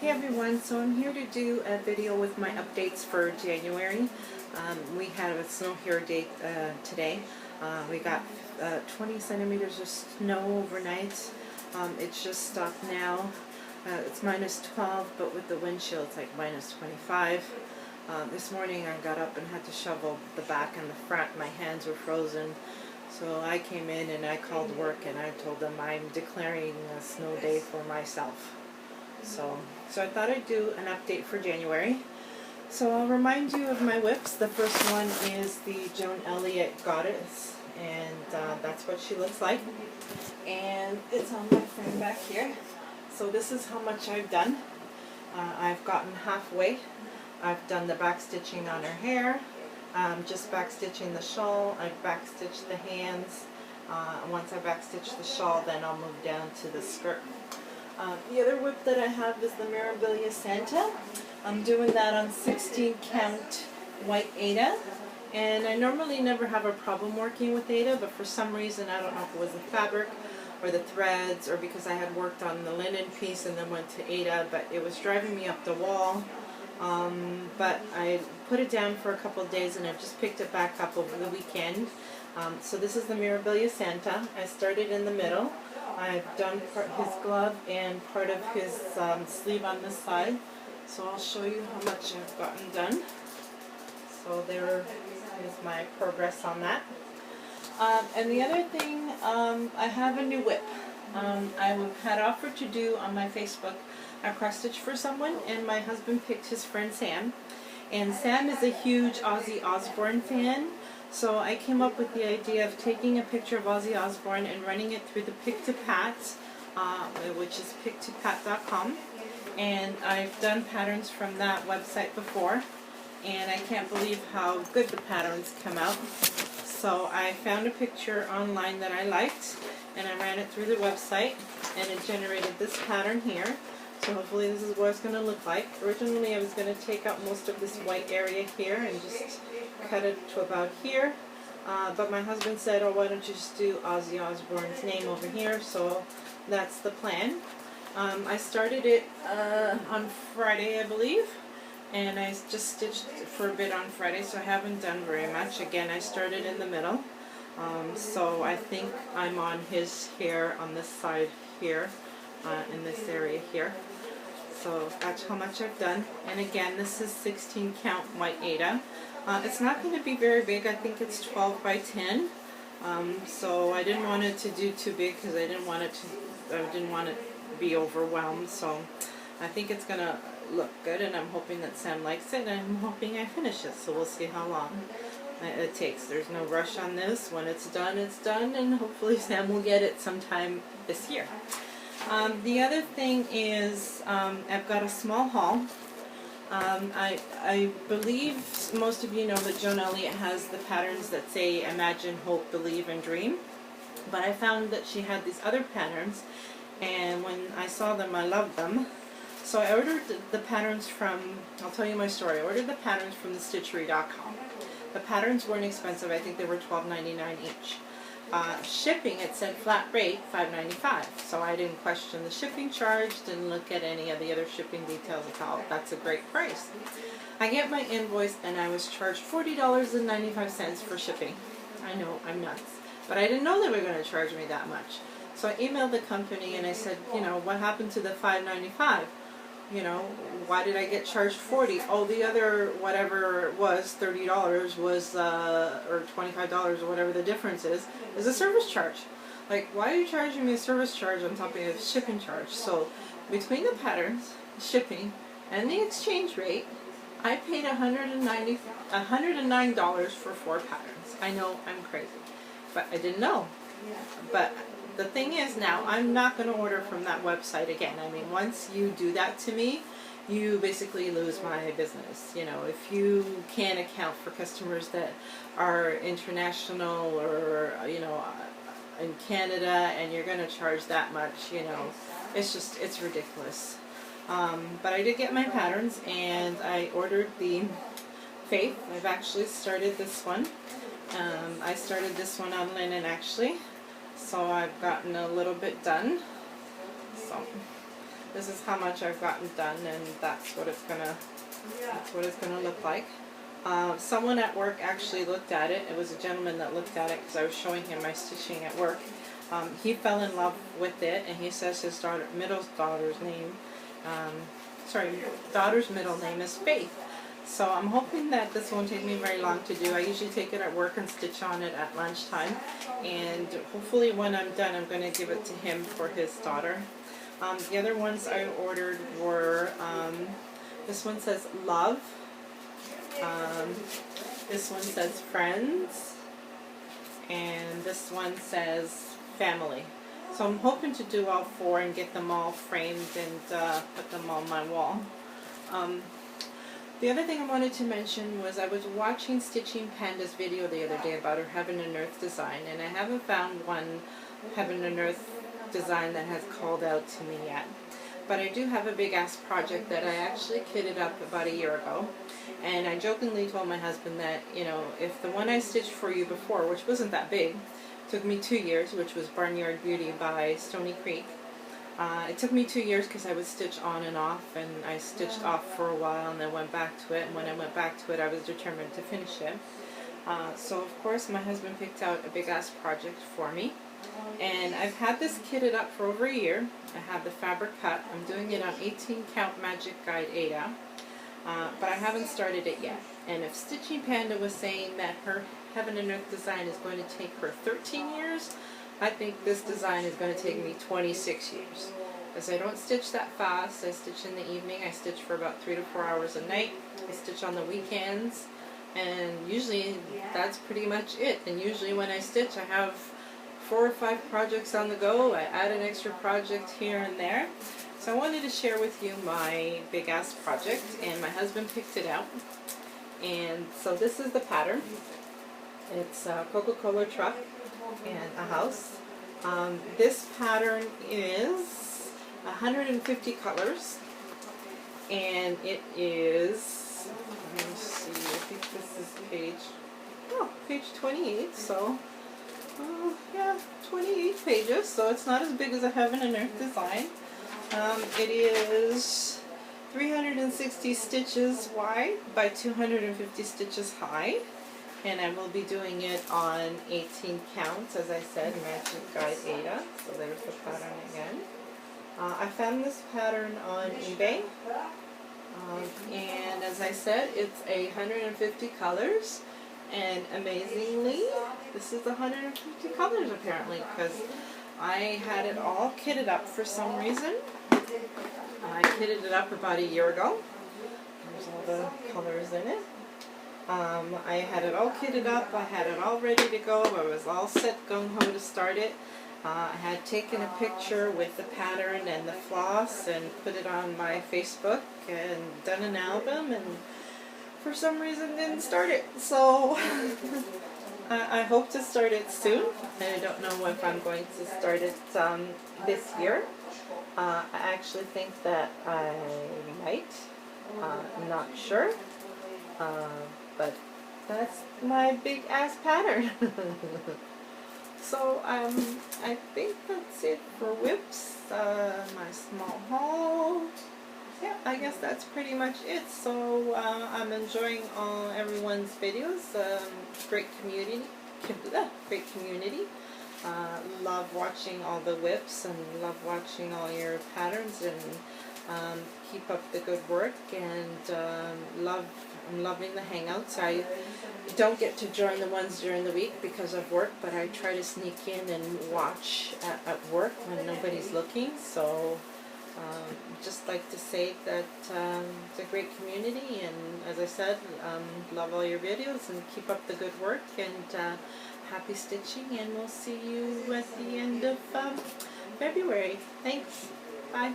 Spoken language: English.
Hey everyone, so I'm here to do a video with my updates for January. We had a snow here today. We got 20 centimeters of snow overnight. It's just stopped now. It's minus 12, but with the wind chill it's like minus 25. This morning I got up and had to shovel the back and the front. My hands were frozen. So I came in and I called work and I told them I'm declaring a snow day for myself. So I thought I'd do an update for January. So I'll remind you of my whips. The first one is the Joan Elliott Goddess, and that's what she looks like. And it's on my frame back here. So this is how much I've done. I've gotten halfway. I've done the back stitching on her hair, just back stitching the shawl. I've back stitched the hands. Once I back stitch the shawl, then I'll move down to the skirt. The other whip that I have is the Mirabilia Santa. I'm doing that on 16 count white Aida, and I normally never have a problem working with Aida, but for some reason, I don't know if it was the fabric or the threads or because I had worked on the linen piece and then went to Aida, but it was driving me up the wall. But I put it down for a couple of days and I've just picked it back up over the weekend. So this is the Mirabilia Santa. I started in the middle. I've done his glove and part of his sleeve on this side. So I'll show you how much I've gotten done. So there is my progress on that. And the other thing, I have a new whip. I had offered to do on my Facebook a cross stitch for someone, and my husband picked his friend Sam. And Sam is a huge Ozzy Osbourne fan. So I came up with the idea of taking a picture of Ozzy Osbourne and running it through the Pick-to-Pat, which is pick2pat.com. And I've done patterns from that website before, and I can't believe how good the patterns come out. So I found a picture online that I liked, and I ran it through the website, and it generated this pattern here. So hopefully this is what it's going to look like. Originally I was going to take out most of this white area here and just cut it to about here, but my husband said, oh, why don't you just do Ozzy Osbourne's name over here, so that's the plan. I started it on Friday, I believe, and I just stitched for a bit on Friday, so I haven't done very much. Again, I started in the middle, so I think I'm on his hair on this side here, in this area here. So that's how much I've done. And again, this is 16 count white Aida. It's not going to be very big. I think it's 12 by 10. So I didn't want it to do too big because I didn't want it to be overwhelmed. So I think it's going to look good, and I'm hoping that Sam likes it, and I'm hoping I finish it. So we'll see how long it takes. There's no rush on this. When it's done, and hopefully Sam will get it sometime this year. The other thing is I've got a small haul. I believe most of you know that Joan Elliott has the patterns that say Imagine, Hope, Believe, and Dream. But I found that she had these other patterns, and when I saw them, I loved them. So I ordered the patterns from, I'll tell you my story, I ordered the patterns from thestitchery.com. The patterns weren't expensive. I think they were $12.99 each. Shipping, it said flat rate $5.95, so I didn't question the shipping charge, didn't look at any of the other shipping details at all. That's a great price. I get my invoice and I was charged $40.95 for shipping. I know, I'm nuts, but I didn't know they were going to charge me that much. So I emailed the company and I said, you know, what happened to the $5.95? You know, why did I get charged $40? Oh, the other, whatever it was, $30 was, or $25 or whatever the difference is a service charge. Like, why are you charging me a service charge on top of a shipping charge? So, between the patterns, shipping, and the exchange rate, I paid $109 for 4 patterns. I know, I'm crazy, but I didn't know. But the thing is, now I'm not going to order from that website again. I mean, once you do that to me, you basically lose my business. You know, if you can't account for customers that are international or, you know, in Canada, and you're going to charge that much, you know, it's ridiculous. But I did get my patterns, and I ordered the Faith. I've actually started this one. I started this one on linen, actually. So I've gotten a little bit done. So this is how much I've gotten done, and that's what it's gonna look like. Someone at work actually looked at it. It was a gentleman that looked at it because I was showing him my stitching at work. He fell in love with it, and he says his daughter's middle name is Faith. So I'm hoping that this won't take me very long to do. I usually take it at work and stitch on it at lunchtime, and hopefully when I'm done I'm going to give it to him for his daughter. The other ones I ordered were, this one says love, this one says friends, and this one says family. So I'm hoping to do all four and get them all framed and put them on my wall. The other thing I wanted to mention was I was watching Stitching Panda's video the other day about her Heaven and Earth design, and I haven't found one Heaven and Earth design that has called out to me yet. But I do have a big ass project that I actually kitted up about a year ago, and I jokingly told my husband that, you know, if the one I stitched for you before, which wasn't that big, took me 2 years, which was Barnyard Beauty by Stony Creek. It took me 2 years because I would stitch on and off, and I stitched off for a while and then went back to it, and when I went back to it I was determined to finish it. So of course my husband picked out a big ass project for me, and I've had this kitted up for over a year. I have the fabric cut. I'm doing it on 18 count Magic Guide Ada, but I haven't started it yet. And if Stitching Panda was saying that her Heaven and Earth design is going to take her 13 years, I think this design is going to take me 26 years. Because I don't stitch that fast. I stitch in the evening. I stitch for about 3 to 4 hours a night. I stitch on the weekends. And usually that's pretty much it. And usually when I stitch I have 4 or 5 projects on the go. I add an extra project here and there. So I wanted to share with you my big ass project, and my husband picked it out. And so this is the pattern. It's a Coca-Cola truck and a house. This pattern is 150 colors, and it is, let me see, I think this is page 28, so yeah, 28 pages, so it's not as big as a Heaven and Earth design. It is 360 stitches wide by 250 stitches high. And I will be doing it on 18 counts, as I said, Magic Guide Ada. So there's the pattern again. I found this pattern on eBay. And as I said, it's 150 colors. And amazingly, this is 150 colors apparently, because I had it all kitted up for some reason. I kitted it up about a year ago. There's all the colors in it. I had it all kitted up, I had it all ready to go, I was all set gung-ho to start it. I had taken a picture with the pattern and the floss and put it on my Facebook and done an album, and for some reason didn't start it. So I hope to start it soon, and I don't know if I'm going to start it this year. I actually think that I might, I'm not sure. But that's my big ass pattern. So I think that's it for whips, my small haul. Yeah, I guess that's pretty much it. So I'm enjoying everyone's videos. Great community. Love watching all the whips, and love watching all your patterns, and keep up the good work, and I'm loving the hangouts. I don't get to join the ones during the week because of work, but I try to sneak in and watch at work when nobody's looking. So just like to say that it's a great community, and as I said, love all your videos, and keep up the good work, and happy stitching, and we'll see you at the end of February. Thanks. Bye.